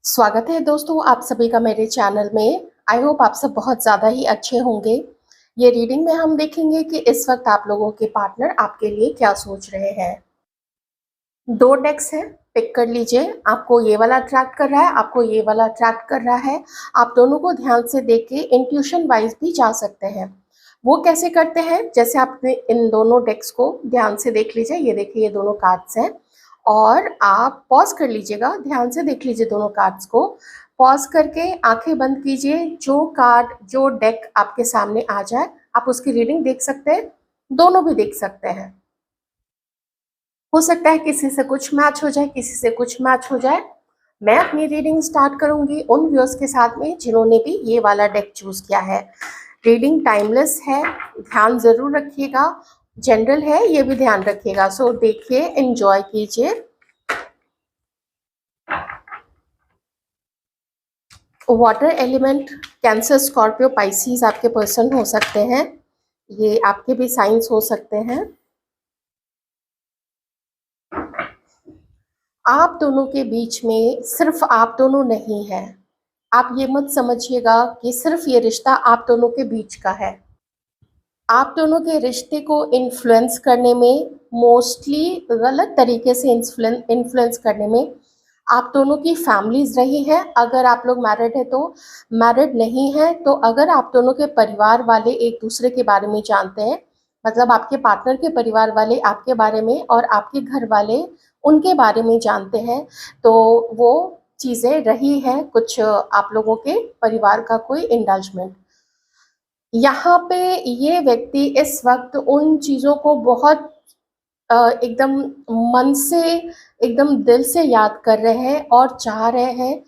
स्वागत है दोस्तों आप सभी का मेरे चैनल में। आई होप आप सब बहुत ज़्यादा ही अच्छे होंगे। ये रीडिंग में हम देखेंगे कि इस वक्त आप लोगों के पार्टनर आपके लिए क्या सोच रहे हैं। 2 डेक्स हैं, पिक कर लीजिए। आपको ये वाला अट्रैक्ट कर रहा है, आपको ये वाला अट्रैक्ट कर रहा है। आप दोनों को ध्यान से देख के इंट्यूशन वाइज भी जा सकते हैं। वो कैसे करते हैं, जैसे आपने इन दोनों डेक्स को ध्यान से देख लीजिए। ये देखिए, ये दोनों कार्ड्स हैं और आप पॉज कर लीजिएगा, ध्यान से देख लीजिए दोनों कार्ड्स को। पॉज करके आंखें बंद कीजिए। जो कार्ड, जो डेक आपके सामने आ जाए आप उसकी रीडिंग देख सकते हैं, दोनों भी देख सकते हैं। हो सकता है किसी से कुछ मैच हो जाए, किसी से कुछ मैच हो जाए। मैं अपनी रीडिंग स्टार्ट करूंगी उन व्यूअर्स के साथ में जिन्होंने भी ये वाला डेक चूज किया है। रीडिंग टाइमलेस है, ध्यान जरूर रखिएगा। जनरल है, ये भी ध्यान रखिएगा। सो देखिए, एंजॉय कीजिए। Water element, cancer, Scorpio, Pisces आपके पर्सन हो सकते हैं। ये आपके भी साइंस हो सकते हैं। आप दोनों के बीच में सिर्फ आप दोनों नहीं है। आप ये मत समझिएगा कि सिर्फ ये रिश्ता आप दोनों के बीच का है। आप दोनों के रिश्ते को इन्फ्लुएंस करने में, मोस्टली गलत तरीके से इन्फ्लुएंस करने में आप दोनों की फैमिलीज रही हैं। अगर आप लोग मैरिड है तो, मैरिड नहीं है तो अगर आप दोनों के परिवार वाले एक दूसरे के बारे में जानते हैं, मतलब आपके पार्टनर के परिवार वाले आपके बारे में और आपके घर वाले उनके बारे में जानते हैं, तो वो चीज़ें रही हैं कुछ आप लोगों के परिवार का कोई इंडल्जमेंट। यहाँ पे ये व्यक्ति इस वक्त उन चीज़ों को बहुत एकदम मन से, एकदम दिल से याद कर रहे हैं और चाह रहे हैं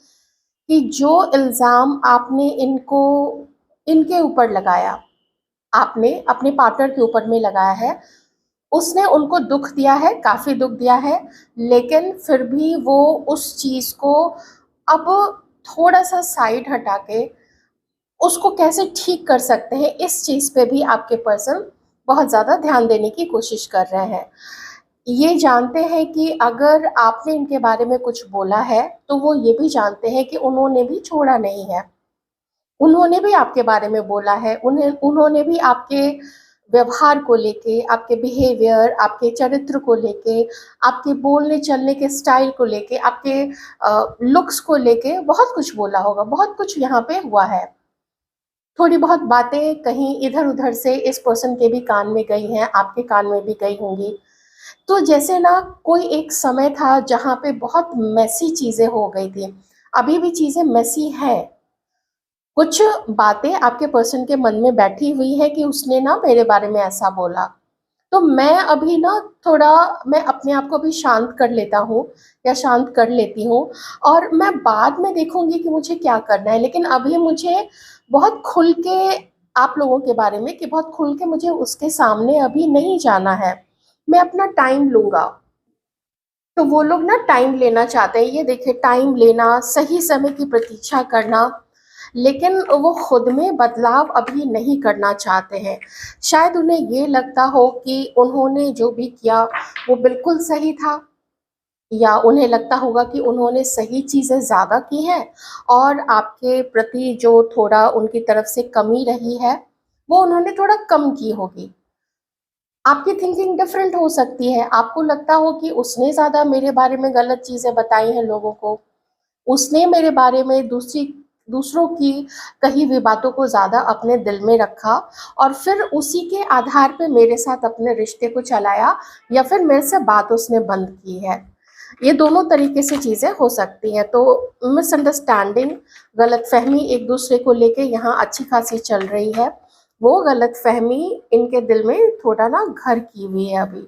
कि जो इल्ज़ाम आपने इनको, इनके ऊपर लगाया, आपने अपने पार्टनर के ऊपर में लगाया है, उसने उनको दुख दिया है, काफ़ी दुख दिया है। लेकिन फिर भी वो उस चीज़ को अब थोड़ा सा साइड हटा के उसको कैसे ठीक कर सकते हैं, इस चीज़ पे भी आपके पर्सन बहुत ज़्यादा ध्यान देने की कोशिश कर रहे हैं। ये जानते हैं कि अगर आपने इनके बारे में कुछ बोला है तो वो ये भी जानते हैं कि उन्होंने भी छोड़ा नहीं है। उन्होंने भी आपके बारे में बोला है, उन्होंने भी आपके व्यवहार को लेके, आपके बिहेवियर, आपके चरित्र को लेके, आपके बोलने चलने के स्टाइल को लेके, आपके लुक्स को लेके बहुत कुछ बोला होगा, बहुत कुछ यहाँ पे हुआ है। थोड़ी बहुत बातें कहीं इधर-उधर से इस पर्सन के भी कान में गई हैं, आपके कान में भी गई होंगी। तो जैसे ना कोई एक समय था जहाँ पे बहुत मेसी चीज़ें हो गई थी, अभी भी चीज़ें मेसी हैं। कुछ बातें आपके पर्सन के मन में बैठी हुई हैं कि उसने ना मेरे बारे में ऐसा बोला। तो मैं अभी ना थोड़ा, मैं अपने आप को भी शांत कर लेता हूँ या शांत कर लेती हूँ और मैं बाद में देखूँगी कि मुझे क्या करना है। लेकिन अभी मुझे बहुत खुल के आप लोगों के बारे में, कि बहुत खुल के मुझे उसके सामने अभी नहीं जाना है। मैं अपना टाइम लूँगा। तो वो लोग ना टाइम लेना चाहते हैं। ये देखिए, टाइम लेना, सही समय की प्रतीक्षा करना, लेकिन वो खुद में बदलाव अभी नहीं करना चाहते हैं। शायद उन्हें ये लगता हो कि उन्होंने जो भी किया वो बिल्कुल सही था, या उन्हें लगता होगा कि उन्होंने सही चीज़ें ज़्यादा की हैं और आपके प्रति जो थोड़ा उनकी तरफ से कमी रही है, वो उन्होंने थोड़ा कम की होगी। आपकी थिंकिंग डिफरेंट हो सकती है। आपको लगता हो कि उसने ज़्यादा मेरे बारे में गलत चीज़ें बताई हैं लोगों को। उसने मेरे बारे में दूसरों की कही हुई बातों को ज़्यादा अपने दिल में रखा और फिर उसी के आधार पे मेरे साथ अपने रिश्ते को चलाया, या फिर मेरे से बात उसने बंद की है। ये दोनों तरीके से चीज़ें हो सकती हैं। तो मिसअंडरस्टैंडिंग, गलतफ़हमी एक दूसरे को लेके यहाँ अच्छी खासी चल रही है। वो गलतफ़हमी इनके दिल में थोड़ा ना घर की हुई है अभी,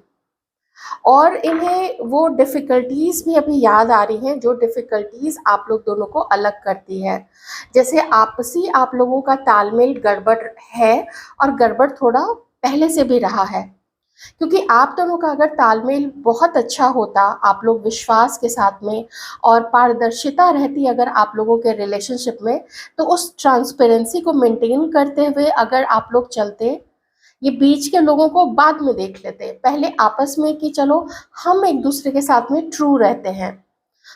और इन्हें वो डिफ़िकल्टीज़ भी अभी याद आ रही हैं, जो डिफ़िकल्टीज़ आप लोग दोनों को अलग करती है। जैसे आपसी आप लोगों का तालमेल गड़बड़ है, और गड़बड़ थोड़ा पहले से भी रहा है। क्योंकि आप दोनों का अगर तालमेल बहुत अच्छा होता, आप लोग विश्वास के साथ में और पारदर्शिता रहती अगर आप लोगों के रिलेशनशिप में, तो उस ट्रांसपेरेंसी को मेंटेन करते हुए अगर आप लोग चलते, ये बीच के लोगों को बाद में देख लेते, पहले आपस में कि चलो हम एक दूसरे के साथ में ट्रू रहते हैं।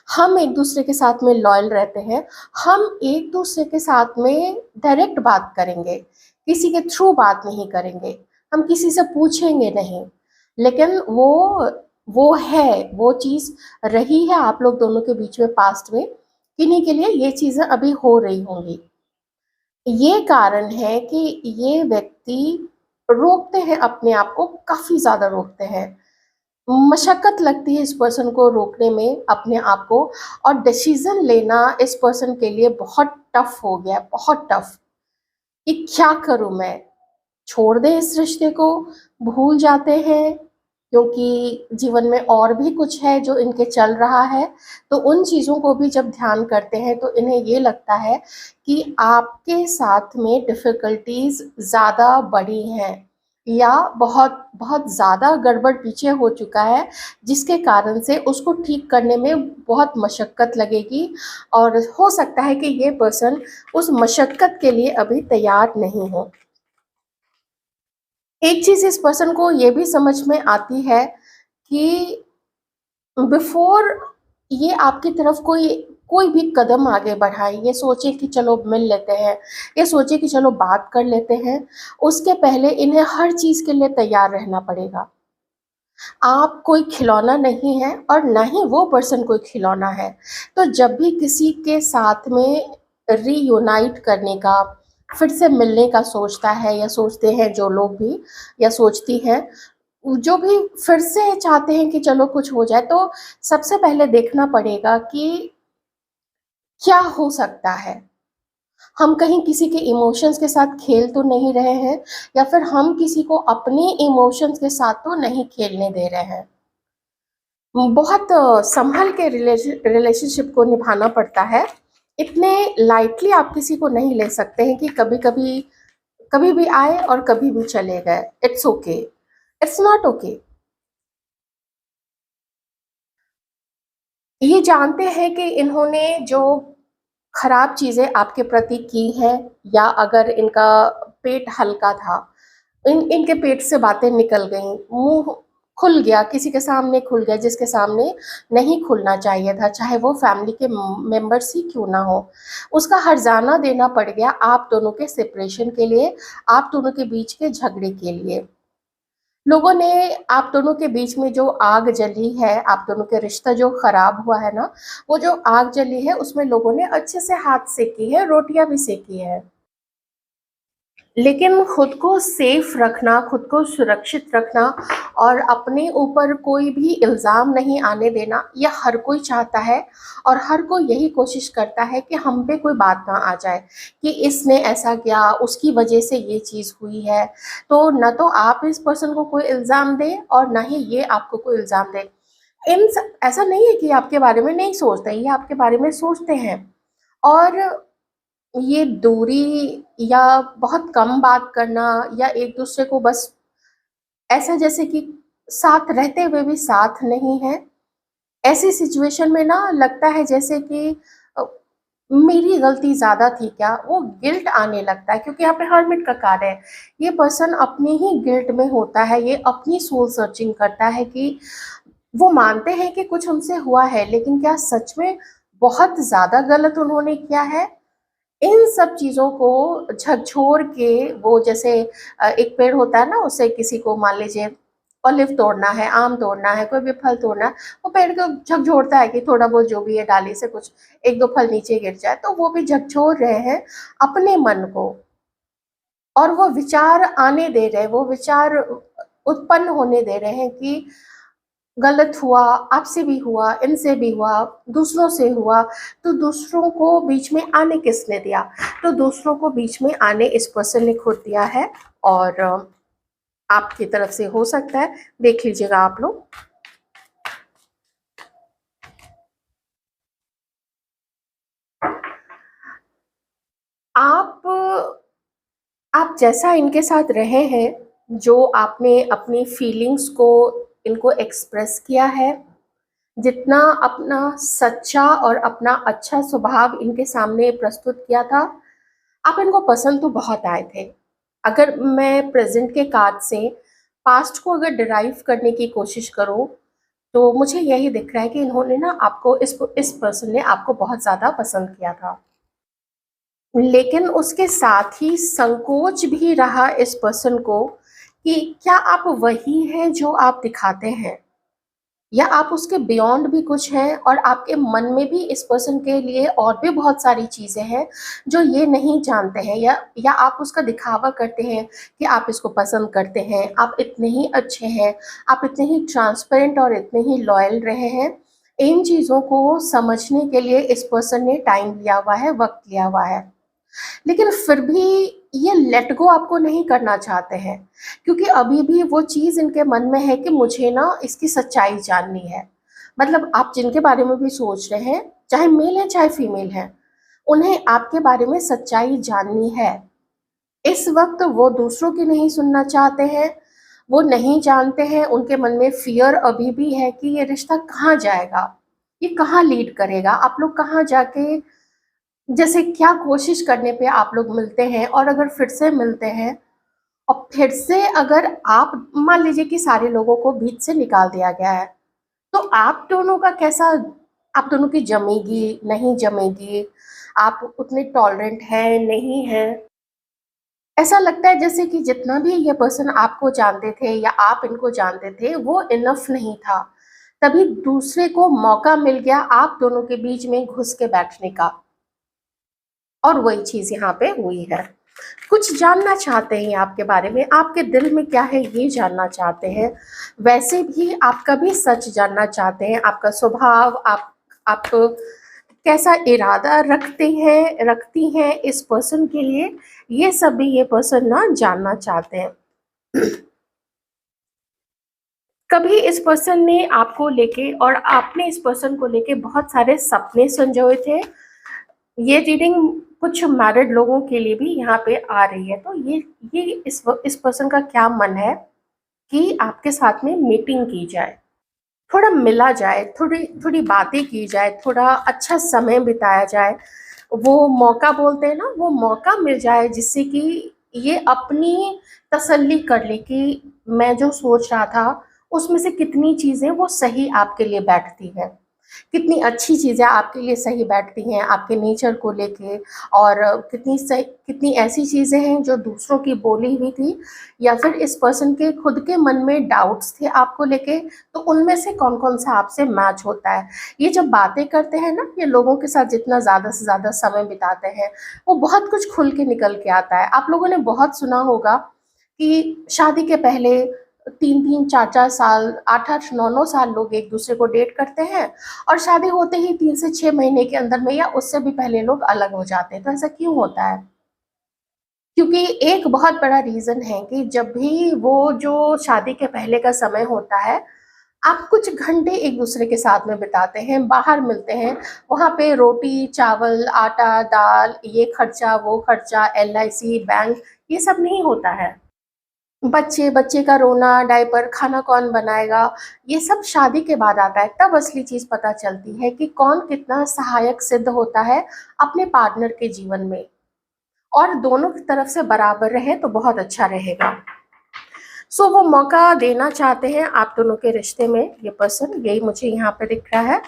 हम एक-दूसरे के साथ में लॉयल रहते हैं, हम एक-दूसरे के साथ में डायरेक्ट बात करेंगे, किसी के थ्रू बात नहीं करेंगे, हम किसी से पूछेंगे नहीं। लेकिन वो है, वो चीज़ रही है आप लोग दोनों के बीच में पास्ट में, किन्हीं के लिए ये चीज़ें अभी हो रही होंगी। ये कारण है कि ये व्यक्ति रोकते हैं अपने आप को, काफ़ी ज़्यादा रोकते हैं। मशक्कत लगती है इस पर्सन को रोकने में अपने आप को, और डिसीज़न लेना इस पर्सन के लिए बहुत टफ़ हो गया है, बहुत टफ़, कि क्या करूँ मैं? छोड़ दें इस रिश्ते को, भूल जाते हैं, क्योंकि जीवन में और भी कुछ है जो इनके चल रहा है, तो उन चीज़ों को भी जब ध्यान करते हैं तो इन्हें ये लगता है कि आपके साथ में डिफ़िकल्टीज़ ज़्यादा बढ़ी हैं, या बहुत बहुत ज़्यादा गड़बड़ पीछे हो चुका है, जिसके कारण से उसको ठीक करने में बहुत मशक्कत लगेगी, और हो सकता है कि ये पर्सन उस मशक्कत के लिए अभी तैयार नहीं हो। एक चीज़ इस पर्सन को ये भी समझ में आती है कि बिफ़ोर ये आपकी तरफ कोई कोई भी कदम आगे बढ़ाए, ये सोचे कि चलो मिल लेते हैं, ये सोचे कि चलो बात कर लेते हैं, उसके पहले इन्हें हर चीज़ के लिए तैयार रहना पड़ेगा। आप कोई खिलौना नहीं हैं और ना ही वो पर्सन कोई खिलौना है। तो जब भी किसी के साथ में रीयूनाइट करने का, फिर से मिलने का सोचता है, या सोचते हैं जो लोग भी, या सोचती हैं, जो भी फिर से चाहते हैं कि चलो कुछ हो जाए, तो सबसे पहले देखना पड़ेगा कि क्या हो सकता है? हम कहीं किसी के इमोशंस के साथ खेल तो नहीं रहे हैं, या फिर हम किसी को अपने इमोशंस के साथ तो नहीं खेलने दे रहे हैं। बहुत सँभल के रिलेशनशिप को निभाना पड़ता है। इतने लाइटली आप किसी को नहीं ले सकते हैं कि कभी-कभी, कभी भी आए और कभी भी चले गए। It's okay, it's not okay. ये जानते हैं कि इन्होंने जो खराब चीज़ें आपके प्रति की हैं, या अगर इनका पेट हल्का था, इनके पेट से बातें निकल गईं, मुँह खुल गया, किसी के सामने खुल गया जिसके सामने नहीं खुलना चाहिए था, चाहे वो फैमिली के मेंबर्स ही क्यों ना हो। उसका हर्जाना देना पड़ गया आप दोनों के सेपरेशन के लिए, आप दोनों के बीच के झगड़े के लिए। लोगों ने आप दोनों के बीच में जो आग जली है, आप दोनों के रिश्ता जो खराब हुआ है ना, वो जो आग जली है उसमें लोगों ने अच्छे से हाथ सेकी है, रोटियाँ भी सेकी हैं। लेकिन खुद को सेफ रखना, खुद को सुरक्षित रखना, और अपने ऊपर कोई भी इल्ज़ाम नहीं आने देना, ये हर कोई चाहता है, और हर कोई यही कोशिश करता है कि हम पे कोई बात ना आ जाए कि इसने ऐसा किया, उसकी वजह से ये चीज़ हुई है। तो ना तो आप इस पर्सन को कोई इल्ज़ाम दें, और ना ही ये आपको कोई इल्ज़ाम दें। इन स ऐसा नहीं है कि आपके बारे में नहीं सोचते, ये आपके बारे में सोचते हैं। और ये दूरी, या बहुत कम बात करना, या एक-दूसरे को बस ऐसा जैसे कि साथ रहते हुए भी साथ नहीं है, ऐसी सिचुएशन में ना लगता है जैसे कि अ, मेरी गलती ज़्यादा थी क्या? वो गिल्ट आने लगता है, क्योंकि यहाँ पे हर्मिट का कार्ड है। ये पर्सन अपनी ही गिल्ट में होता है, ये अपनी सोल सर्चिंग करता है कि वो मानते हैं कि कुछ उनसे हुआ है, लेकिन क्या सच में बहुत ज़्यादा गलत उन्होंने किया है? इन सब चीज़ों को झकझोर के वो जैसे एक पेड़ होता है ना, उसे किसी को मान लीजिए ऑलिव तोड़ना है, आम तोड़ना है, कोई भी फल तोड़ना है, वो पेड़ को झकझोरता है कि थोड़ा बहुत जो भी है डाली से कुछ 1-2 फल नीचे गिर जाए, तो वो भी झकझोर रहे हैं अपने मन को, और वो विचार आने दे रहे हैं, वो विचार उत्पन्न होने दे रहे हैं कि गलत हुआ, आपसे भी हुआ, इनसे भी हुआ, दूसरों से हुआ, तो दूसरों को बीच में आने किसने दिया? तो दूसरों को बीच में आने इस पर्सन ने खुद दिया है, और आपकी तरफ से हो सकता है, देख लीजिएगा आप लोग। आप आप जैसा इनके साथ रहे हैं, जो आपने अपनी फीलिंग्स को इनको एक्सप्रेस किया है, जितना अपना सच्चा और अपना अच्छा स्वभाव इनके सामने प्रस्तुत किया था, आप इनको पसंद तो बहुत आए थे। अगर मैं प्रेज़ेंट के कार्ड से पास्ट को अगर डिराइव करने की कोशिश करूँ, तो मुझे यही दिख रहा है कि इन्होंने ना आपको इस पर्सन ने आपको बहुत ज़्यादा पसंद किया था। लेकिन उसके साथ ही संकोच भी रहा इस पर्सन को कि क्या आप वही हैं जो आप दिखाते हैं? या आप उसके बियॉन्ड भी कुछ हैं और आपके मन में भी इस पर्सन के लिए और भी बहुत सारी चीज़ें हैं जो ये नहीं जानते हैं, या आप उसका दिखावा करते हैं कि आप इसको पसंद करते हैं, आप इतने ही अच्छे हैं, आप इतने ही ट्रांसपेरेंट और इतने ही लॉयल रहे हैं। इन चीज़ों को समझने के लिए इस पर्सन ने टाइम लिया हुआ है, वक़्त लिया हुआ है। लेकिन फिर भी ये लेट गो आपको नहीं करना चाहते हैं, क्योंकि अभी भी वो चीज़ इनके मन में है कि मुझे ना इसकी सच्चाई जाननी है। मतलब आप जिनके बारे में भी सोच रहे हैं, चाहे मेल है चाहे फीमेल है, उन्हें आपके बारे में सच्चाई जाननी है। इस वक़्त वो दूसरों की नहीं सुनना चाहते हैं, वो नहीं जानते हैं, उनके मन में फ़ियर अभी भी है कि ये रिश्ता कहाँ जाएगा? ये कहाँ लीड करेगा? आप लोग कहाँ जाके, जैसे क्या कोशिश करने पे आप लोग मिलते हैं, और अगर फिर से मिलते हैं और फिर से अगर आप मान लीजिए कि सारे लोगों को बीच से निकाल दिया गया है, तो आप दोनों का कैसा, आप दोनों की जमेगी, नहीं जमेगी, आप उतने टॉलरेंट हैं, नहीं हैं? ऐसा लगता है जैसे कि जितना भी ये पर्सन आपको जानते थे या आप इनको जानते थे, वो इनफ नहीं था। तभी दूसरे को मौका मिल गया आप दोनों के बीच में घुस के बैठने का, और वही चीज़ यहाँ पे हुई है। कुछ जानना चाहते हैं आपके बारे में, आपके दिल में क्या है ये जानना चाहते हैं। वैसे भी आपका भी सच जानना चाहते हैं, आपका स्वभाव, आप कैसा इरादा रखती हैं इस पर्सन के लिए, ये सब भी ये पर्सन ना जानना चाहते हैं। कभी इस पर्सन ने आपको लेके और आपने इस पर्सन को लेके बहुत सारे सपने संजोए थे। ये रीडिंग कुछ मैरिड लोगों के लिए भी यहाँ पे आ रही है, तो ये इस पर्सन का क्या मन है कि आपके साथ में मीटिंग की जाए, थोड़ा मिला जाए, थोड़ी थोड़ी बातें की जाए, थोड़ा अच्छा समय बिताया जाए। वो मौका बोलते हैं ना, वो मौका मिल जाए जिससे कि ये अपनी तसल्ली कर ले कि मैं जो सोच रहा था उसमें से कितनी चीज़ें वो सही आपके लिए बैठती हैं, कितनी अच्छी चीज़ें आपके लिए सही बैठती हैं आपके नेचर को लेके, और कितनी ऐसी चीज़ें हैं जो दूसरों की बोली हुई थी, या फिर इस पर्सन के खुद के मन में डाउट्स थे आपको लेके, तो उनमें से कौन-कौन सा आपसे मैच होता है। ये जब बातें करते हैं ना, ये लोगों के साथ जितना ज़्यादा से ज़्यादा समय बिताते हैं, वो बहुत कुछ खुल के निकल के आता है। आप लोगों ने बहुत सुना होगा कि शादी के पहले 3-3, 4-4 साल, 8-8, 9-9 साल लोग एक-दूसरे को डेट करते हैं, और शादी होते ही 3 से 6 महीने के अंदर में या उससे भी पहले लोग अलग हो जाते हैं। तो ऐसा क्यों होता है? क्योंकि एक बहुत बड़ा रीज़न है कि जब भी वो जो शादी के पहले का समय होता है, आप कुछ घंटे एक-दूसरे के साथ में बिताते हैं, बाहर मिलते हैं, वहाँ पे रोटी, चावल, आटा, दाल, ये खर्चा, वो खर्चा, एलआईसी, बैंक, ये सब नहीं होता है। बच्चे का रोना, डायपर, खाना कौन बनाएगा, ये सब शादी के बाद आता है। तब असली चीज़ पता चलती है कि कौन कितना सहायक सिद्ध होता है अपने पार्टनर के जीवन में, और दोनों की तरफ से बराबर रहे तो बहुत अच्छा रहेगा। सो वो मौका देना चाहते हैं आप दोनों के रिश्ते में ये पर्सन, यही मुझे यहाँ पे दिख रहा है।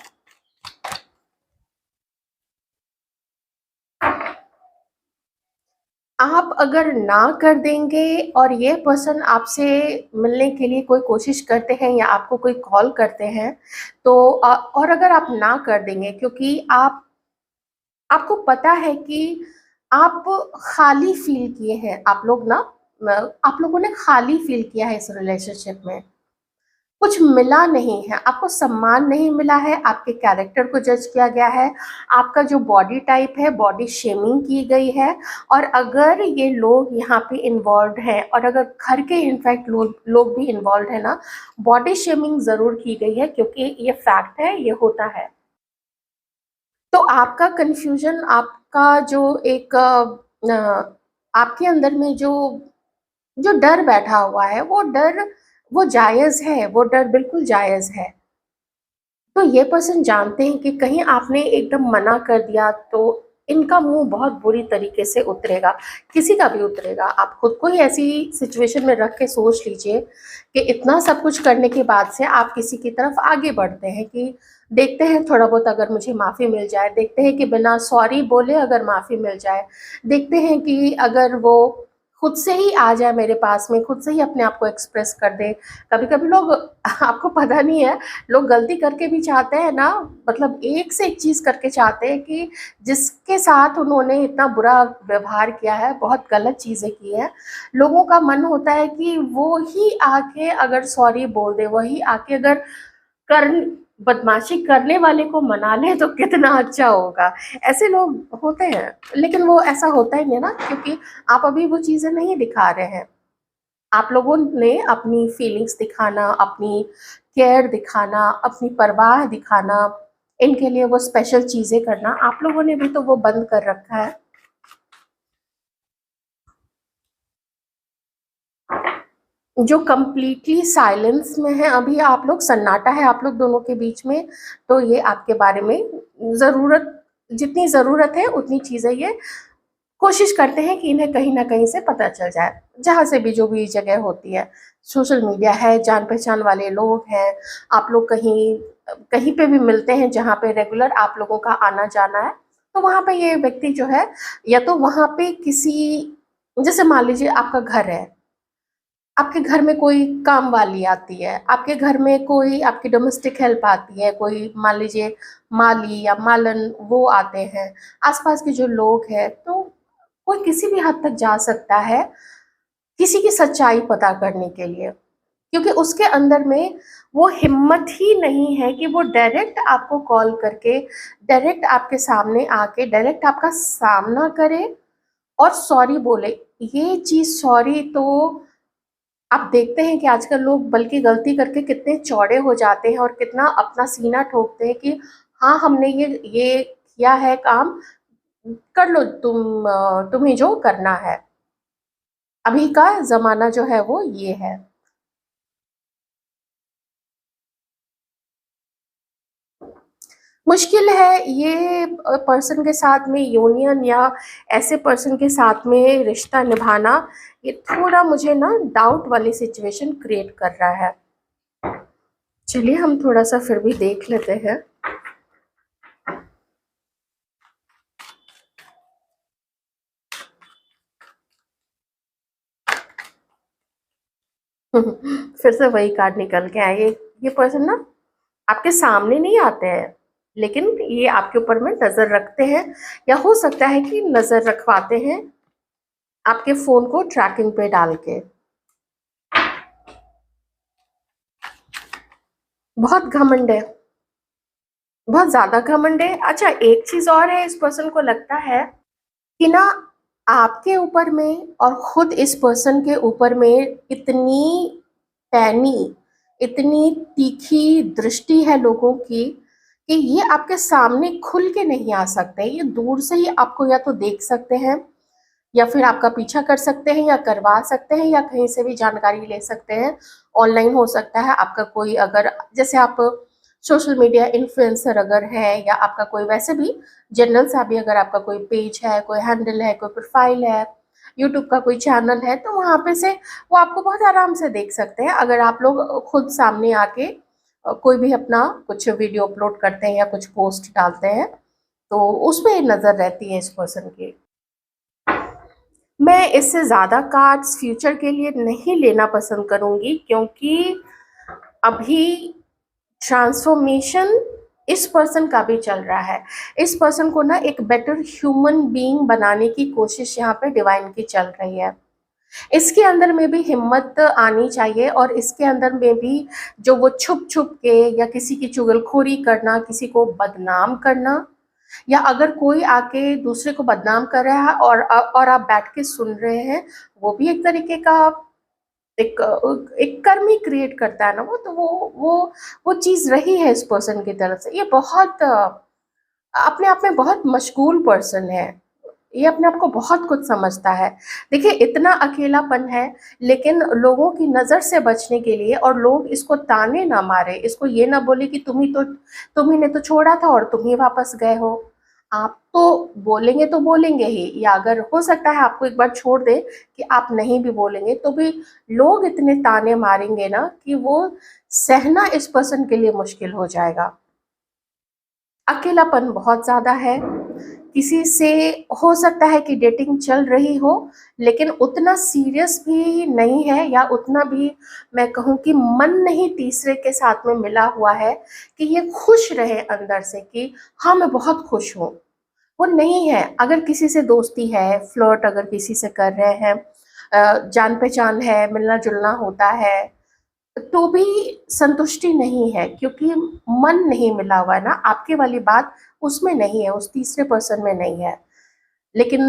आप अगर ना कर देंगे और ये पर्सन आपसे मिलने के लिए कोई कोशिश करते हैं या आपको कोई कॉल करते हैं, तो और अगर आप ना कर देंगे, क्योंकि आपको पता है कि आप खाली फ़ील किए हैं, आप लोग ना आप लोगों ने खाली फ़ील किया है इस रिलेशनशिप में। कुछ मिला नहीं है, आपको सम्मान नहीं मिला है, आपके कैरेक्टर को जज किया गया है, आपका जो बॉडी टाइप है, बॉडी शेमिंग की गई है, और अगर ये लोग यहाँ पे इन्वॉल्व्ड हैं, और अगर घर के इनफैक्ट लोग भी इन्वॉल्व्ड हैं ना, बॉडी शेमिंग ज़रूर की गई है, क्योंकि ये फैक्ट है, ये होता है। तो आपका कन्फ्यूज़न, आपका जो एक आपके अंदर में जो जो डर बैठा हुआ है, वो जायज़ है, वो डर बिल्कुल जायज़ है। तो ये पर्सन जानते हैं कि कहीं आपने एकदम मना कर दिया तो इनका मुंह बहुत बुरी तरीके से उतरेगा, किसी का भी उतरेगा। आप खुद को ही ऐसी सिचुएशन में रख के सोच लीजिए कि इतना सब कुछ करने के बाद से आप किसी की तरफ आगे बढ़ते हैं कि देखते हैं थोड़ा बहुत अगर मुझे माफ़ी मिल जाए, देखते हैं कि बिना सॉरी बोले अगर माफ़ी मिल जाए, देखते हैं कि अगर वो खुद से ही आ जाए मेरे पास में, खुद से ही अपने आप को एक्सप्रेस कर दे। कभी-कभी लोग आपको पता नहीं है, लोग गलती करके भी चाहते हैं ना, मतलब एक से एक चीज़ करके चाहते हैं कि जिसके साथ उन्होंने इतना बुरा व्यवहार किया है, बहुत गलत चीज़ें की हैं, लोगों का मन होता है कि वो ही आके अगर सॉरी बोल दे, वही आके अगर कर बदमाशी करने वाले को मना ले तो कितना अच्छा होगा। ऐसे लोग होते हैं, लेकिन वो ऐसा होता ही नहीं है ना, क्योंकि आप अभी वो चीज़ें नहीं दिखा रहे हैं। आप लोगों ने अपनी फीलिंग्स दिखाना, अपनी केयर दिखाना, अपनी परवाह दिखाना, इनके लिए वो स्पेशल चीज़ें करना, आप लोगों ने भी तो वो बंद कर रखा है। जो कंप्लीटली साइलेंस में है, अभी आप लोग, सन्नाटा है आप लोग दोनों के बीच में, तो ये आपके बारे में ज़रूरत, जितनी ज़रूरत है उतनी चीज़ें ये कोशिश करते हैं कि इन्हें कहीं न कहीं से पता चल जाए, जहाँ से भी जो भी जगह होती है। सोशल मीडिया है, जान-पहचान वाले लोग हैं, आप लोग कहीं कहीं पे भी मिलते हैं जहाँ पे रेगुलर आप लोगों का आना-जाना है, तो वहाँ पे ये व्यक्ति जो है, या तो वहाँ पे किसी, जैसे मान लीजिए आपका घर है, आपके घर में कोई काम वाली आती है, आपके घर में कोई आपकी डोमेस्टिक हेल्प आती है, कोई मान लीजिए माली या मालन वो आते हैं, आस-पास के जो लोग हैं, तो कोई किसी भी हद तक जा सकता है, किसी की सच्चाई पता करने के लिए। क्योंकि उसके अंदर में वो हिम्मत ही नहीं है कि वो डायरेक्ट आपको कॉल करके, डायरेक्ट आपके सामने आके, डायरेक्ट आपका सामना करे और सॉरी बोले। ये चीज़ सॉरी तो आप देखते हैं कि आजकल लोग बल्कि गलती करके कितने चौड़े हो जाते हैं और कितना अपना सीना ठोकते हैं कि हाँ, हमने ये किया है काम, कर लो तुम, तुम्हें जो करना है। अभी का ज़माना जो है वो ये है। मुश्किल है ये पर्सन के साथ में यूनियन, या ऐसे पर्सन के साथ में रिश्ता निभाना, ये थोड़ा मुझे ना डाउट वाली सिचुएशन क्रिएट कर रहा है। चलिए हम थोड़ा-सा फिर भी देख लेते हैं। फिर से वही कार्ड निकल के आए। ये पर्सन ना आपके सामने नहीं आते हैं, लेकिन ये आपके ऊपर में नज़र रखते हैं, या हो सकता है कि नज़र रखवाते हैं आपके फ़ोन को ट्रैकिंग पे डाल के। बहुत घमंड है, बहुत ज़्यादा घमंड है। अच्छा, एक चीज़ और है, इस पर्सन को लगता है कि ना आपके ऊपर में और खुद इस पर्सन के ऊपर में इतनी पैनी, इतनी तीखी दृष्टि है लोगों की कि ये आपके सामने खुल के नहीं आ सकते। ये दूर से ही आपको या तो देख सकते हैं, या फिर आपका पीछा कर सकते हैं, या करवा सकते हैं, या कहीं से भी जानकारी ले सकते हैं। ऑनलाइन हो सकता है आपका कोई, अगर जैसे आप सोशल मीडिया इन्फ्लुएंसर अगर है, या आपका कोई वैसे भी जनरल सा भी अगर आपका कोई पेज है, कोई हैंडल है, कोई प्रोफाइल है, यूट्यूब का कोई चैनल है, तो वहाँ पे से वो आपको बहुत आराम से देख सकते हैं। अगर आप लोग खुद सामने आके कोई भी अपना कुछ वीडियो अपलोड करते हैं या कुछ पोस्ट डालते हैं, तो उसपे नज़र रहती है इस पर्सन की। मैं इससे ज़्यादा कार्ड्स फ्यूचर के लिए नहीं लेना पसंद करूँगी, क्योंकि अभी ट्रांसफॉर्मेशन इस पर्सन का भी चल रहा है। इस पर्सन को ना एक बेटर ह्यूमन बीइंग बनाने की कोशिश यहाँ पे डिवाइन की चल रही है। इसके अंदर में भी हिम्मत आनी चाहिए, और इसके अंदर में भी जो वो छुप-छुप के या किसी की चुगलखोरी करना, किसी को बदनाम करना, या अगर कोई आके दूसरे को बदनाम कर रहा है और आप बैठ के सुन रहे हैं, वो भी एक तरीके का एक एक कर्म ही क्रिएट करता है ना वो, तो वो चीज़ रही है इस पर्सन की तरफ से। ये बहुत अपने आप में बहुत मशगूल पर्सन है। ये अपने आप को बहुत कुछ समझता है। देखिए इतना अकेलापन है, लेकिन लोगों की नज़र से बचने के लिए, और लोग इसको ताने ना मारे, इसको ये ना बोले कि तुम ही ने तो छोड़ा था और तुम ही वापस गए हो। आप तो बोलेंगे ही, या अगर हो सकता है आपको एक बार छोड़ दें कि आप नहीं भी बोलेंगे, तो भी लोग इतने ताने मारेंगे ना कि वो सहना इस पर्सन के लिए मुश्किल हो जाएगा। अकेलापन बहुत ज़्यादा है, किसी से हो सकता है कि डेटिंग चल रही हो, लेकिन उतना सीरियस भी नहीं है, या उतना भी मैं कहूँ कि मन नहीं तीसरे के साथ में मिला हुआ है कि ये खुश रहे अंदर से कि हाँ, मैं बहुत खुश हूँ। वो नहीं है। अगर किसी से दोस्ती है, फ्लर्ट अगर किसी से कर रहे हैं, जान-पहचान है, मिलना-जुलना होता है, तो भी संतुष्टि नहीं है, क्योंकि मन नहीं मिला हुआ है ना, आपकी वाली बात उसमें नहीं है, उस तीसरे पर्सन में नहीं है। लेकिन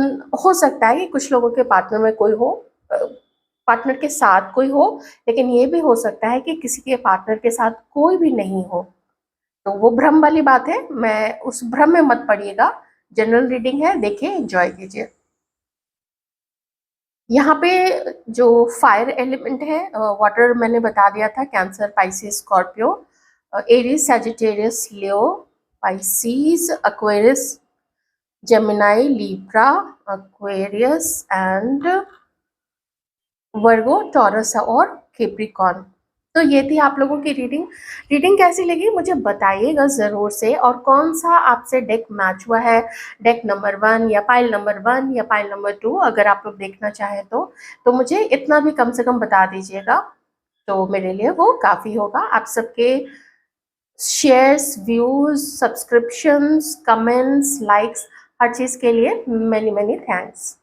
हो सकता है कि कुछ लोगों के पार्टनर में कोई हो, अ, पार्टनर के साथ कोई हो, लेकिन ये भी हो सकता है कि किसी के पार्टनर के साथ कोई भी नहीं हो। तो वो भ्रम वाली बात है, मैं उस भ्रम में मत पड़िएगा। जनरल रीडिंग है, देखिए, एन्जॉय कीजिए। यहाँ पे जो फायर एलिमेंट है, वाटर मैंने बता दिया था, cancer, Pisces, Scorpio, Aries, Sagittarius, Leo, Pisces, Aquarius, Gemini, Libra, Aquarius and Virgo, taurus और कैप्रिकॉर्न। तो ये थी आप लोगों की रीडिंग। रीडिंग कैसी लगी मुझे बताइएगा ज़रूर से, और कौन सा आपसे डेक मैच हुआ है, डेक नंबर 1 या पाइल नंबर 1 या पाइल नंबर 2, अगर आप लोग देखना चाहें तो मुझे इतना भी कम से कम बता दीजिएगा, तो मेरे लिए वो काफ़ी होगा। आप सबके shares, views, subscriptions, comments, likes, हर चीज़ के लिए many many thanks.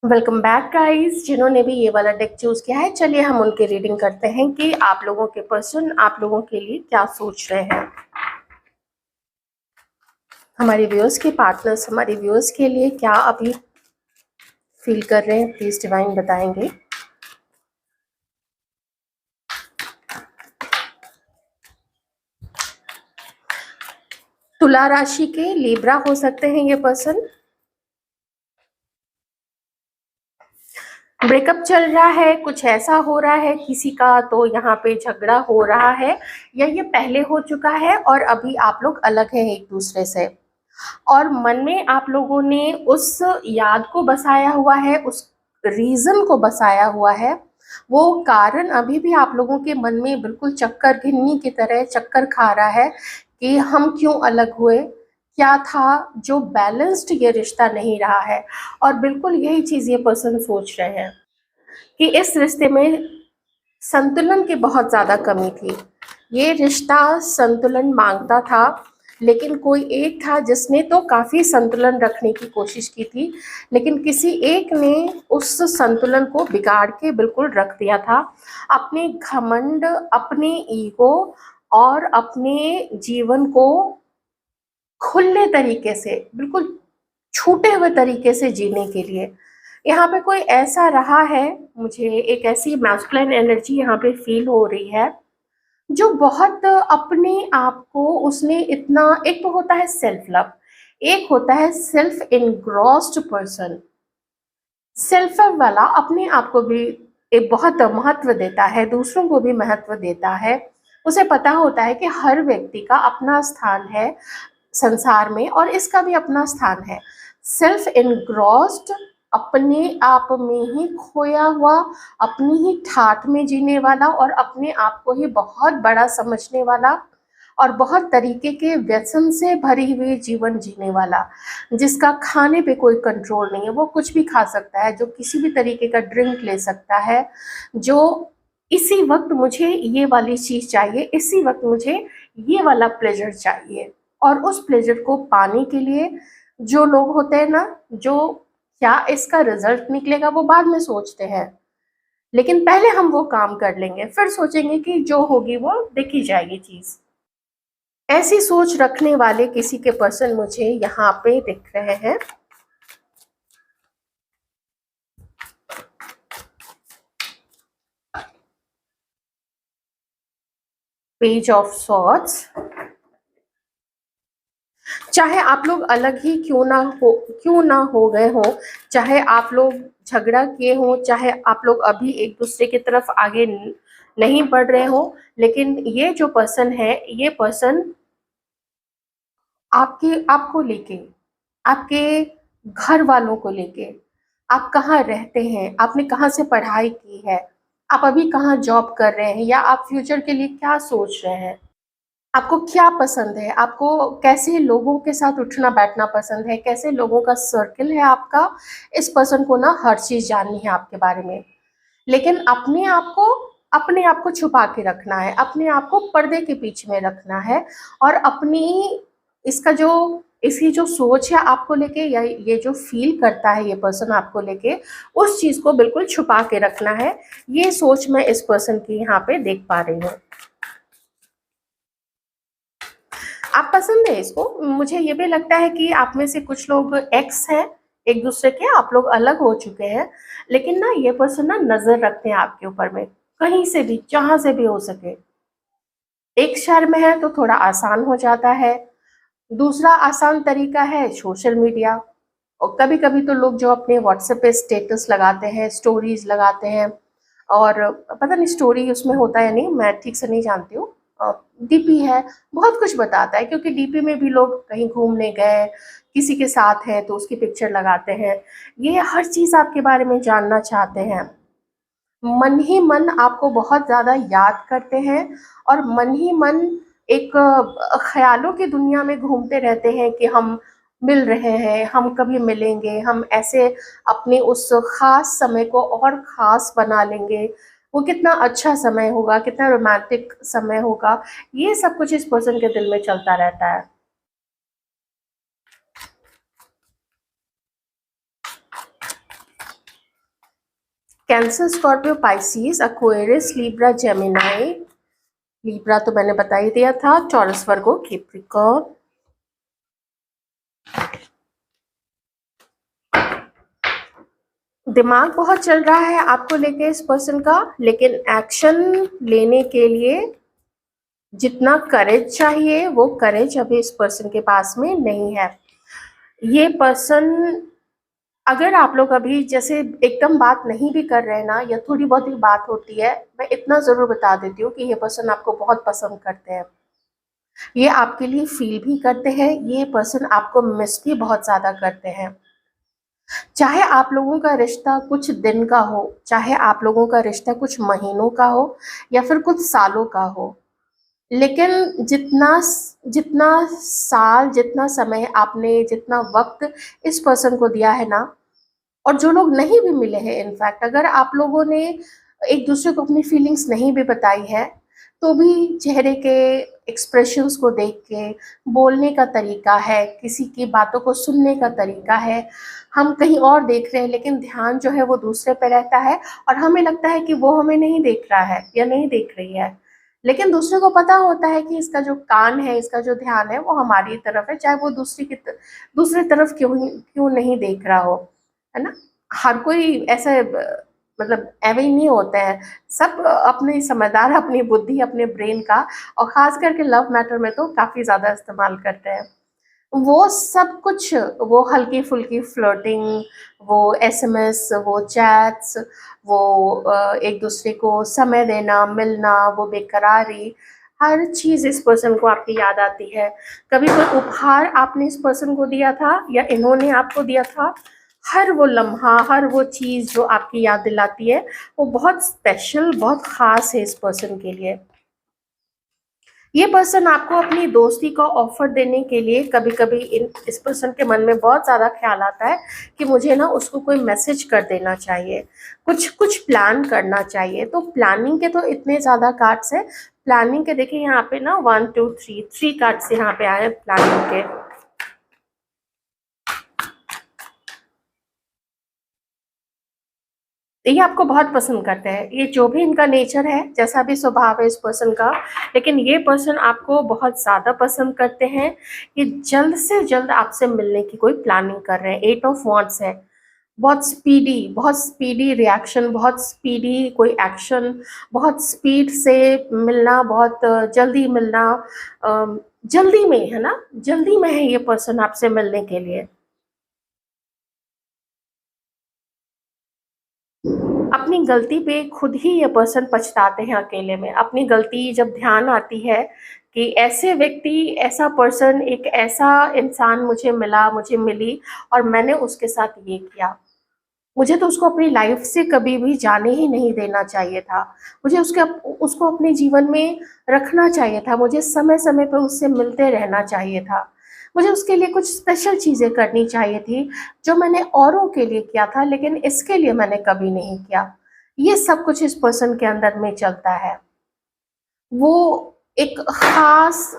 Welcome back guys, जिन्होंने भी ये वाला डेक चूज किया है, चलिए हम उनकी रीडिंग करते हैं कि आप लोगों के पर्सन आप लोगों के लिए क्या सोच रहे हैं। हमारे व्यूअर्स के पार्टनर्स हमारे व्यूअर्स के लिए क्या अभी फील कर रहे हैं, प्लीज डिवाइन बताएंगे। तुला राशि के लिब्रा हो सकते हैं ये पर्सन। ब्रेकअप चल रहा है, कुछ ऐसा हो रहा है किसी का, तो यहाँ पे झगड़ा हो रहा है, या ये पहले हो चुका है और अभी आप लोग अलग हैं एक दूसरे से, और मन में आप लोगों ने उस याद को बसाया हुआ है, उस रीजन को बसाया हुआ है। वो कारण अभी भी आप लोगों के मन में बिल्कुल चक्कर घिन्नी की तरह चक्कर खा रहा है कि हम क्यों अलग हुए, क्या था जो बैलेंस्ड ये रिश्ता नहीं रहा है। और बिल्कुल यही चीज़ ये पर्सन सोच रहे हैं कि इस रिश्ते में संतुलन की बहुत ज़्यादा कमी थी। ये रिश्ता संतुलन मांगता था, लेकिन कोई एक था जिसने तो काफ़ी संतुलन रखने की कोशिश की थी, लेकिन किसी एक ने उस संतुलन को बिगाड़ के बिल्कुल रख दिया था। अपने घमंड, अपने ईगो और अपने जीवन को खुले तरीके से, बिल्कुल छूटे हुए तरीके से जीने के लिए यहाँ पे कोई ऐसा रहा है, मुझे एक ऐसी मैस्कुलिन एनर्जी यहाँ पे फील हो रही है, जो बहुत अपने आप को उसने इतना, एक तो होता है सेल्फ लव, एक होता है self engrossed person. Self love वाला अपने आप को भी एक बहुत महत्व देता है, दूसरों को भी महत्व देता है। उसे पता होता है कि हर व्यक्ति का अपना स्थान है संसार में, और इसका भी अपना स्थान है। सेल्फ इनग्रॉस्ड, अपने आप में ही खोया हुआ, अपनी ही ठाठ में जीने वाला, और अपने आप को ही बहुत बड़ा समझने वाला, और बहुत तरीके के व्यसन से भरी हुई जीवन जीने वाला, जिसका खाने पे कोई कंट्रोल नहीं है, वो कुछ भी खा सकता है, जो किसी भी तरीके का ड्रिंक ले सकता है, जो इसी वक्त मुझे ये वाली चीज़ चाहिए, इसी वक्त मुझे ये वाला प्लेजर चाहिए। और उस प्लेजर को पाने के लिए जो लोग होते हैं ना, जो क्या इसका रिजल्ट निकलेगा वो बाद में सोचते हैं, लेकिन पहले हम वो काम कर लेंगे, फिर सोचेंगे कि जो होगी वो देखी जाएगी चीज़। ऐसी सोच रखने वाले किसी के पर्सन मुझे यहाँ पे दिख रहे हैं। Page of swords. चाहे आप लोग अलग ही क्यों ना हो गए हो, चाहे आप लोग झगड़ा किए हो, चाहे आप लोग अभी एक दूसरे की तरफ आगे नहीं पढ़ रहे हो, लेकिन ये जो पर्सन है, ये पर्सन आपको लेके, आपके घर वालों को लेके, आप कहाँ रहते हैं, आपने कहाँ से पढ़ाई की है, आप अभी कहाँ जॉब कर रहे हैं, या आप फ्यूचर के लिए क्या सोच रहे हैं, आपको क्या पसंद है, आपको कैसे लोगों के साथ उठना बैठना पसंद है, कैसे लोगों का सर्कल है आपका। इस पर्सन को ना हर चीज़ जाननी है आपके बारे में, लेकिन अपने आप को छुपा के रखना है, अपने आप को पर्दे के पीछे में रखना है, और इसका जो इसकी जो सोच है आपको लेके, या ये जो फील करता है ये पर्सन आपको लेके, उस चीज़ को बिल्कुल छुपा के रखना है। ये सोच मैं इस पर्सन की यहाँ पे देख पा रही हूँ। आप पसंद है इसको। मुझे ये भी लगता है कि आप में से कुछ लोग एक्स हैं एक दूसरे के, आप लोग अलग हो चुके हैं, लेकिन ना ये पर्सन ना नजर रखते हैं आपके ऊपर में, कहीं से भी जहां से भी हो सके। एक शहर में है तो थोड़ा आसान हो जाता है, दूसरा आसान तरीका है सोशल मीडिया। और कभी कभी तो लोग जो अपने व्हाट्सएप पे स्टेटस लगाते हैं, स्टोरीज लगाते हैं, और पता नहीं स्टोरी उसमें होता है नहीं, मैं ठीक से नहीं जानती हूँ, डीपी है, बहुत कुछ बताता है, क्योंकि डीपी में भी लोग कहीं घूमने गए, किसी के साथ है तो उसकी पिक्चर लगाते हैं। ये हर चीज़ आपके बारे में जानना चाहते हैं, मन ही मन आपको बहुत ज़्यादा याद करते हैं, और मन ही मन एक ख्यालों की दुनिया में घूमते रहते हैं कि हम मिल रहे हैं, हम कभी मिलेंगे, हम ऐसे अपने उस खास समय को और खास बना लेंगे, वो कितना अच्छा समय होगा, कितना रोमांटिक समय होगा। ये सब कुछ इस पर्सन के दिल में चलता रहता है। Cancer, Scorpio, Pisces, Aquarius, Libra, Gemini. Libra तो मैंने बता ही दिया था, टॉरस, वर्गो, कैप्रिकॉर्न। दिमाग बहुत चल रहा है आपको लेके इस पर्सन का, लेकिन एक्शन लेने के लिए जितना करेज चाहिए वो करेज अभी इस पर्सन के पास में नहीं है। ये पर्सन, अगर आप लोग अभी जैसे एकदम बात नहीं भी कर रहे हैं ना, या थोड़ी बहुत ही बात होती है, मैं इतना जरूर बता देती हूँ कि ये पर्सन आपको बहुत पसंद करते हैं, ये आपके लिए फील भी करते हैं, ये पर्सन आपको मिस भी बहुत ज्यादा करते हैं। चाहे आप लोगों का रिश्ता कुछ दिन का हो, चाहे आप लोगों का रिश्ता कुछ महीनों का हो, या फिर कुछ सालों का हो, लेकिन जितना साल, जितना समय आपने, जितना वक्त इस पर्सन को दिया है ना, और जो लोग नहीं भी मिले हैं, इनफैक्ट अगर आप लोगों ने एक दूसरे को अपनी फीलिंग्स नहीं भी बताई है, तो भी चेहरे के एक्सप्रेशंस को देख के, बोलने का तरीका है, किसी की बातों को सुनने का तरीका है, हम कहीं और देख रहे हैं लेकिन ध्यान जो है वो दूसरे पे रहता है, और हमें लगता है कि वो हमें नहीं देख रहा है या नहीं देख रही है, लेकिन दूसरे को पता होता है कि इसका जो कान है, इसका जो ध्यान है वो हमारी तरफ है, चाहे वो दूसरी तरफ क्यों नहीं देख रहा हो, है ना। हर कोई ऐसे मतलब एवे ही नहीं होते हैं, सब अपने समझदार, अपनी बुद्धि, अपने ब्रेन का, और खास करके लव मैटर में तो काफी ज्यादा इस्तेमाल करते हैं। वो सब कुछ, वो हल्की फुल्की फ्लर्टिंग, वो एसएमएस, वो चैट्स, वो एक दूसरे को समय देना, मिलना, वो बेकरारी, हर चीज इस पर्सन को आपकी याद आती है। कभी कोई उपहार आपने इस पर्सन को दिया था या इन्होंने आपको दिया था, हर वो लम्हा, हर वो चीज जो आपकी याद दिलाती है, वो बहुत स्पेशल, बहुत खास है इस पर्सन के लिए। ये पर्सन आपको अपनी दोस्ती का ऑफर देने के लिए, कभी कभी इस पर्सन के मन में बहुत ज़्यादा ख्याल आता है कि मुझे ना उसको कोई मैसेज कर देना चाहिए, कुछ कुछ प्लान करना चाहिए। तो प्लानिंग के तो इतने ज़्यादा कार्ड्स हैं, प्लानिंग के देखिए यहाँ पे ना 1 2 3 कार्ड्स यहाँ पे आए हैं प्लानिंग के। ये आपको बहुत पसंद करते हैं, ये जो भी इनका नेचर है, जैसा भी स्वभाव है इस पर्सन का, लेकिन ये पर्सन आपको बहुत ज़्यादा पसंद करते हैं। ये जल्द से जल्द आपसे मिलने की कोई प्लानिंग कर रहे हैं। 8 ऑफ वॉन्ड्स है, बहुत स्पीडी रिएक्शन, बहुत स्पीडी कोई एक्शन, बहुत स्पीड से मिलना, बहुत जल्दी मिलना, जल्दी में है ना, जल्दी में है ये पर्सन आपसे मिलने के लिए। अपनी गलती पे खुद ही ये पर्सन पछताते हैं अकेले में। अपनी गलती जब ध्यान आती है कि ऐसे व्यक्ति, ऐसा पर्सन, एक ऐसा इंसान मुझे मिला, मुझे मिली और मैंने उसके साथ ये किया। मुझे तो उसको अपनी लाइफ से कभी भी जाने ही नहीं देना चाहिए था। मुझे उसको अपने जीवन में रखना चाहिए था। मुझे समय-समय पर उससे मिलते रहना चाहिए था। मुझे उसके लिए कुछ स्पेशल चीज़ें करनी चाहिए थी, जो मैंने औरों के लिए किया था, लेकिन इसके लिए मैंने कभी नहीं किया। ये सब कुछ इस पर्सन के अंदर में चलता है। वो एक ख़ास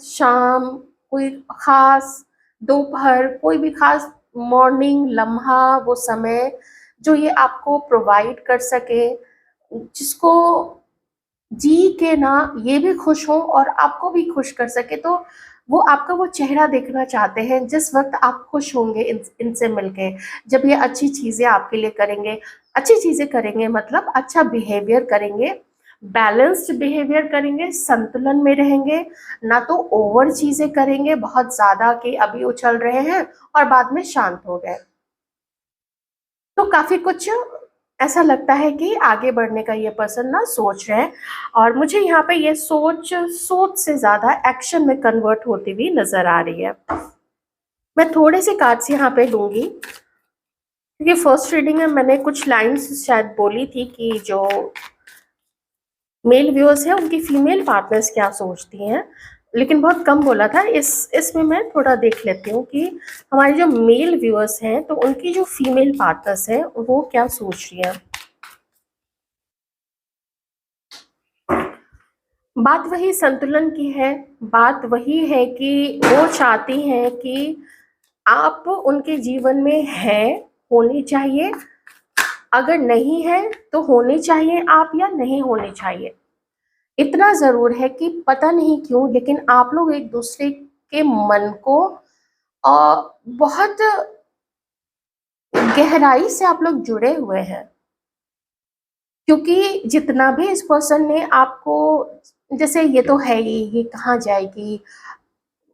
शाम, कोई ख़ास दोपहर, कोई भी ख़ास मॉर्निंग लम्हा, वो समय जो ये आपको प्रोवाइड कर सके, जिसको जी के ना ये भी खुश हों और आपको भी खुश कर सके, तो वो आपका वो चेहरा देखना चाहते हैं जिस वक़्त आप खुश होंगे इनसे मिलके। जब ये अच्छी चीज़ें आपके लिए करेंगे, अच्छी चीज़ें करेंगे मतलब अच्छा बिहेवियर करेंगे, बैलेंस्ड बिहेवियर करेंगे, संतुलन में रहेंगे, ना तो ओवर चीज़ें करेंगे बहुत ज़्यादा कि अभी उछल रहे हैं और बाद में शांत हो गए। तो काफ़ी कुछ ऐसा लगता है कि आगे बढ़ने का ये पर्सन ना सोच रहे हैं और मुझे यहाँ पे ये सोच से ज़्यादा एक्शन में कन्वर्ट होती हुई नज़र आ रही है। मैं थोड़े से कार्ड्स यहाँ पे लूँगी, क्योंकि फर्स्ट रीडिंग में मैंने कुछ लाइन्स शायद बोली थी कि जो मेल व्यूअर्स हैं उनकी फीमेल पार्टनर्स क्या सोचती हैं, लेकिन बहुत कम बोला था। इसमें मैं थोड़ा देख लेती हूँ कि हमारे जो मेल व्यूअर्स हैं तो उनकी जो फीमेल पार्टनर्स हैं वो क्या सोच रही हैं। बात वही संतुलन की है। बात वही है कि वो चाहती हैं कि आप उनके जीवन में हैं, होनी चाहिए। अगर नहीं है तो होनी चाहिए आप या नहीं होनी चाहिए। इतना ज़रूर है कि पता नहीं क्यों लेकिन आप लोग एक दूसरे के मन को बहुत गहराई से आप लोग जुड़े हुए हैं, क्योंकि जितना भी इस पर्सन ने आपको, जैसे ये तो है ही, ये कहाँ जाएगी,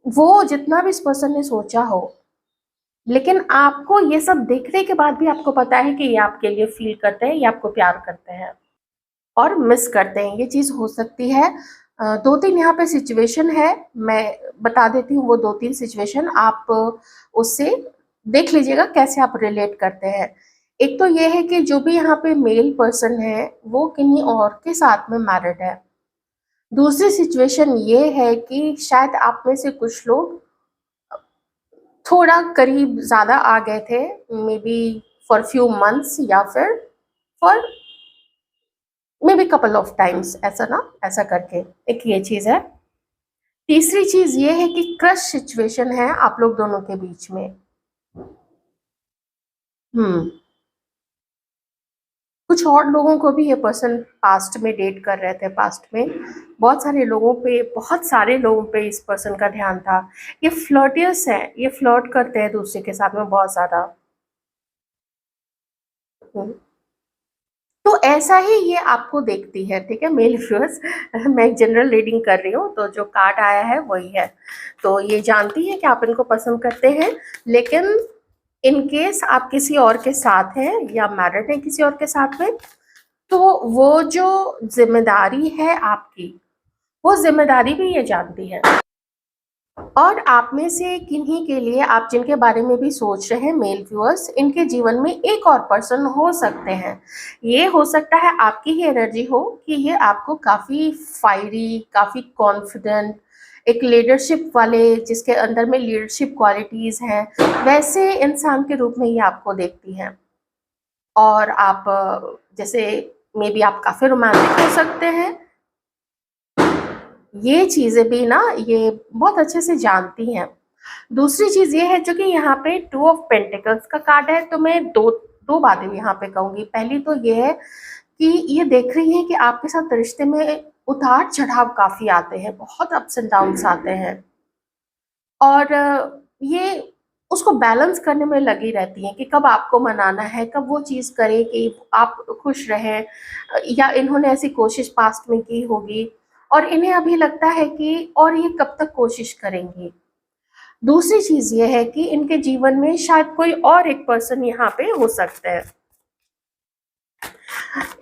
वो जितना भी इस पर्सन ने सोचा हो, लेकिन आपको ये सब देखने के बाद भी आपको पता है कि ये आपके लिए फील करते हैं, ये आपको प्यार करते हैं और मिस करते हैं। ये चीज़ हो सकती है। 2-3 यहाँ पे सिचुएशन है, मैं बता देती हूँ वो 2-3 सिचुएशन, आप उससे देख लीजिएगा कैसे आप रिलेट करते हैं। एक तो ये है कि जो भी यहाँ पे मेल पर्सन है, वो किन्हीं और के साथ में मैरिड है। दूसरी सिचुएशन ये है कि शायद आप में से कुछ लोग थोड़ा करीब ज़्यादा आ गए थे, may be for few months या फिर for may be couple of times, ऐसा ना, ऐसा करके एक ये चीज़ है। तीसरी चीज़ ये है कि क्रश सिचुएशन है आप लोग दोनों के बीच में। हुँ। कुछ और लोगों को भी ये पर्सन पास्ट में डेट कर रहे थे, पास्ट में। बहुत सारे लोगों पे इस पर्सन का ध्यान था। ये फ्लर्टियस है, ये फ्लर्ट करते हैं दूसरे के साथ में बहुत ज़्यादा। हुँ। तो ऐसा ही ये आपको देखती है, ठीक है मेल व्यूअर्स। मैं एक जनरल रीडिंग कर रही हूँ, तो जो कार्ड आया है वही है। तो ये जानती है कि आप इनको पसंद करते हैं, लेकिन इन केस आप किसी और के साथ हैं या मैरिड हैं किसी और के साथ में, तो वो जो ज़िम्मेदारी है आपकी, वो ज़िम्मेदारी भी ये जानती है। और आप में से किन्हीं के लिए, आप जिनके बारे में भी सोच रहे हैं मेल व्यूअर्स, इनके जीवन में एक और पर्सन हो सकते हैं। ये हो सकता है आपकी ही एनर्जी हो कि ये आपको काफ़ी फायरी, काफ़ी कॉन्फिडेंट, एक लीडरशिप वाले, जिसके अंदर में लीडरशिप क्वालिटीज़ हैं, वैसे इंसान के रूप में ये आपको देखती हैं। और आप जैसे मे बी आप काफ़ी रोमांटिक हो सकते हैं। ये चीज़ें भी ना ये बहुत अच्छे से जानती हैं। दूसरी चीज़ ये है, जो कि यहाँ पे 2 ऑफ पेंटिकल्स का कार्ड है, तो मैं 2 बातें यहाँ पे कहूँगी। पहली तो ये है कि ये देख रही हैं कि आपके साथ रिश्ते में उतार-चढ़ाव काफ़ी आते हैं, बहुत अप्स एंड डाउन्स आते हैं। और ये उसको बैलेंस करने में लगी रहती हैं कि कब आपको मनाना है, कब वो चीज़ करें कि आप खुश रहें, या इन्होंने ऐसी कोशिश पास्ट में की होगी और इन्हें अभी लगता है कि और ये कब तक कोशिश करेंगी। दूसरी चीज़ ये है कि इनके जीवन में शायद कोई और एक पर्सन यहाँ पे हो सकता है।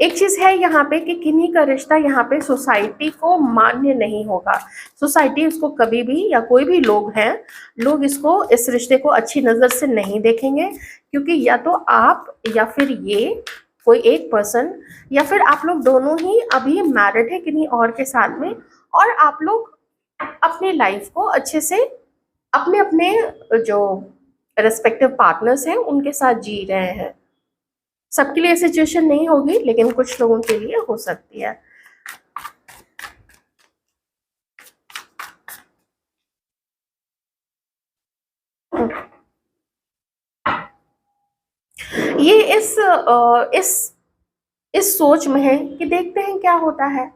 एक चीज है यहाँ पे कि किन्हीं का रिश्ता यहाँ पे सोसाइटी को मान्य नहीं होगा। सोसाइटी इसको कभी भी, या कोई भी लोग हैं, लोग इसको, इस रिश्ते को अच्छी नजर से नहीं देखेंगे, क्योंकि या तो आप या फिर ये कोई एक पर्सन, या फिर आप लोग दोनों ही अभी मैरिड है किन्हीं और के साथ में, और आप लोग अपनी लाइफ को अच्छे से अपने अपने जो रेस्पेक्टिव पार्टनर्स हैं उनके साथ जी रहे हैं। सबके लिए सिचुएशन नहीं होगी, लेकिन कुछ लोगों के लिए हो सकती है। ये इस सोच में है कि देखते हैं क्या होता है,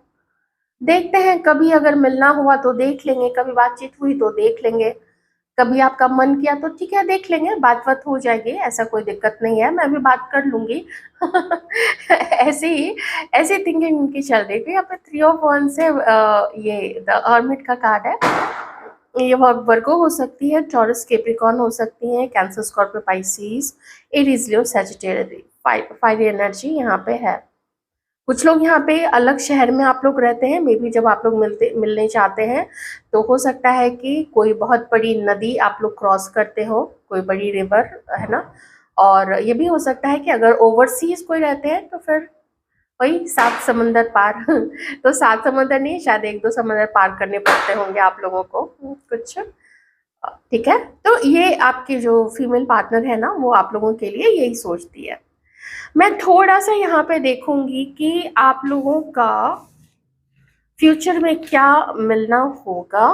देखते हैं, कभी अगर मिलना हुआ तो देख लेंगे, कभी बातचीत हुई तो देख लेंगे, कभी आपका मन किया तो ठीक है देख लेंगे, बात बात हो जाएगी, ऐसा कोई दिक्कत नहीं है, मैं भी बात कर लूंगी। ऐसी थिंकिंग उनकी चल रही थी। यहाँ पे 3 ऑफ वन से ये द हर्मिट का कार्ड है। ये वर्गो हो सकती है, टॉरस कैप्रिकॉर्न हो सकती है, कैंसर, स्कॉर्पियो, पाइसिस, एरीज, लियो, सैजिटेरियस। फायर एनर्जी यहाँ पे है। कुछ लोग यहाँ पे अलग शहर में आप लोग रहते हैं, मे बी जब आप लोग मिलने चाहते हैं तो हो सकता है कि कोई बहुत बड़ी नदी आप लोग क्रॉस करते हो, कोई बड़ी रिवर, है ना। और ये भी हो सकता है कि अगर ओवरसीज कोई रहते हैं तो फिर वही 7 समंदर पार। तो 7 समंदर नहीं, शायद 1-2 समंदर पार करने पड़ते होंगे आप लोगों को कुछ। ठीक है, तो ये आपकी जो फीमेल पार्टनर है ना, वो आप लोगों के लिए यही सोचती है। मैं थोड़ा सा यहाँ पे देखूंगी कि आप लोगों का फ्यूचर में क्या मिलना होगा।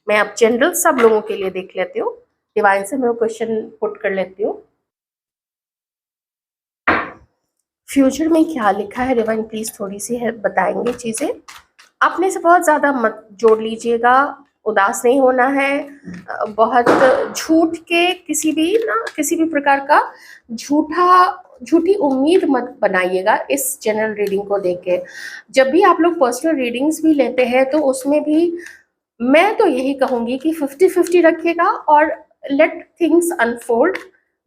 मैं अब जनरल सब लोगों के लिए देख लेती हूँ, डिवाइन से मैं क्वेश्चन पुट कर लेती हूँ। फ्यूचर में क्या लिखा है डिवाइन, प्लीज थोड़ी सी है बताएंगे चीजें। अपने से बहुत ज्यादा मत जोड़ लीजिएगा, उदास नहीं होना है। बहुत झूठ के किसी भी प्रकार का झूठी उम्मीद मत बनाइएगा इस जनरल रीडिंग को देख के। जब भी आप लोग पर्सनल रीडिंग्स भी लेते हैं तो उसमें भी मैं तो यही कहूंगी कि 50-50 रखिएगा और लेट थिंग्स अनफोल्ड।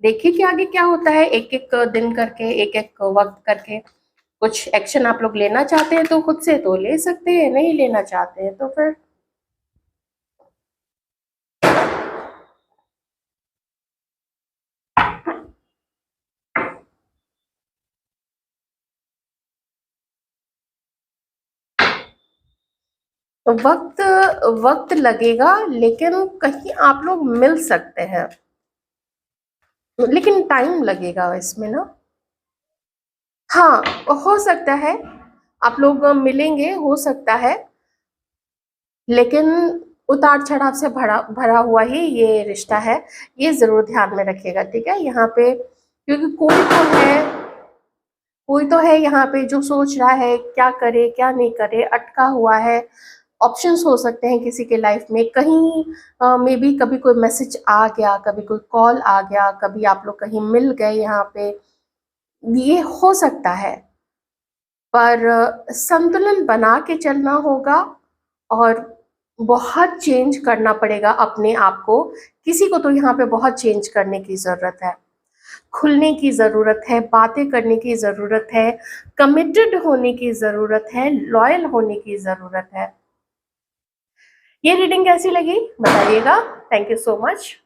देखिए कि आगे क्या होता है, एक एक दिन करके, एक एक वक्त करके। कुछ एक्शन आप लोग लेना चाहते हैं तो खुद से तो ले सकते हैं, नहीं लेना चाहते हैं तो फिर वक्त वक्त लगेगा, लेकिन कहीं आप लोग मिल सकते हैं, लेकिन टाइम लगेगा इसमें ना। हाँ, हो सकता है आप लोग मिलेंगे, हो सकता है, लेकिन उतार चढ़ाव से भरा भरा हुआ ही ये रिश्ता है, ये जरूर ध्यान में रखिएगा। ठीक है, यहाँ पे क्योंकि कोई तो है यहाँ पे जो सोच रहा है क्या करे क्या नहीं करे, अटका हुआ है। ऑप्शंस हो सकते हैं किसी के लाइफ में, कहीं मे बी कभी कोई मैसेज आ गया, कभी कोई कॉल आ गया, कभी आप लोग कहीं मिल गए, यहाँ पे ये हो सकता है। पर संतुलन बना के चलना होगा, और बहुत चेंज करना पड़ेगा अपने आप को। किसी को तो यहाँ पे बहुत चेंज करने की ज़रूरत है, खुलने की ज़रूरत है, बातें करने की ज़रूरत है, कमिटेड होने की ज़रूरत है, लॉयल होने की ज़रूरत है। ये रीडिंग कैसी लगी बताइएगा। Thank you so much.